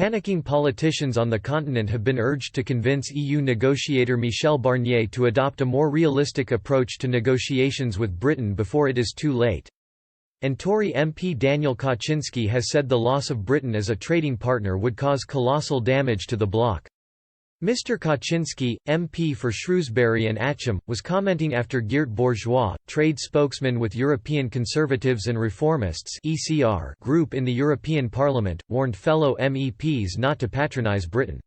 Panicking politicians on the continent have been urged to convince EU negotiator Michel Barnier to adopt a more realistic approach to negotiations with Britain before it is too late. And Tory MP Daniel Kaczynski has said the loss of Britain as a trading partner would cause colossal damage to the bloc. Mr. Kaczynski, MP for Shrewsbury and Atcham, was commenting after Geert Bourgeois, trade spokesman with European Conservatives and Reformists (ECR) group in the European Parliament, warned fellow MEPs not to patronise Britain.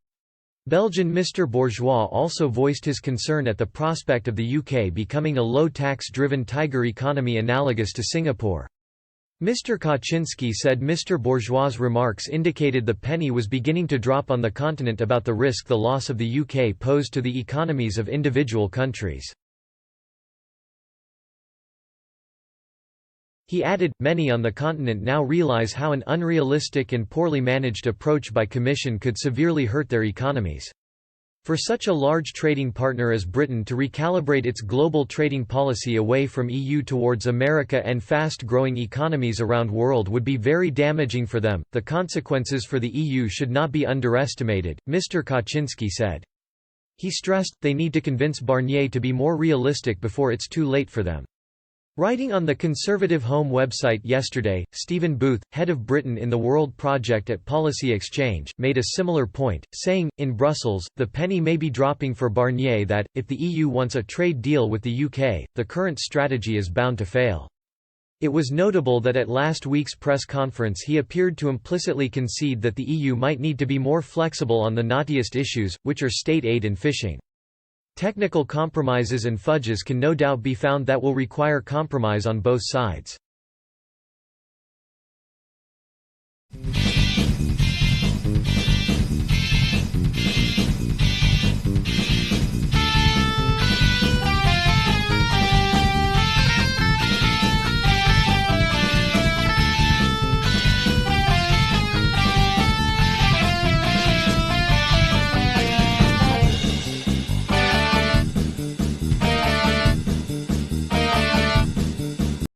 Belgian Mr. Bourgeois also voiced his concern at the prospect of the UK becoming a low-tax-driven tiger economy analogous to Singapore. Mr. Kaczynski said Mr. Bourgeois' remarks indicated the penny was beginning to drop on the continent about the risk the loss of the UK posed to the economies of individual countries. He added, many on the continent now realise how an unrealistic and poorly managed approach by Commission could severely hurt their economies. For such a large trading partner as Britain to recalibrate its global trading policy away from EU towards America and fast-growing economies around the world would be very damaging for them. The consequences for the EU should not be underestimated, Mr. Kaczynski said. He stressed, they need to convince Barnier to be more realistic before it's too late for them. Writing on the Conservative Home website yesterday, Stephen Booth, head of Britain in the World Project at Policy Exchange, made a similar point, saying, in Brussels, the penny may be dropping for Barnier that, if the EU wants a trade deal with the UK, the current strategy is bound to fail. It was notable that at last week's press conference he appeared to implicitly concede that the EU might need to be more flexible on the knottiest issues, which are state aid and fishing. Technical compromises and fudges can no doubt be found that will require compromise on both sides.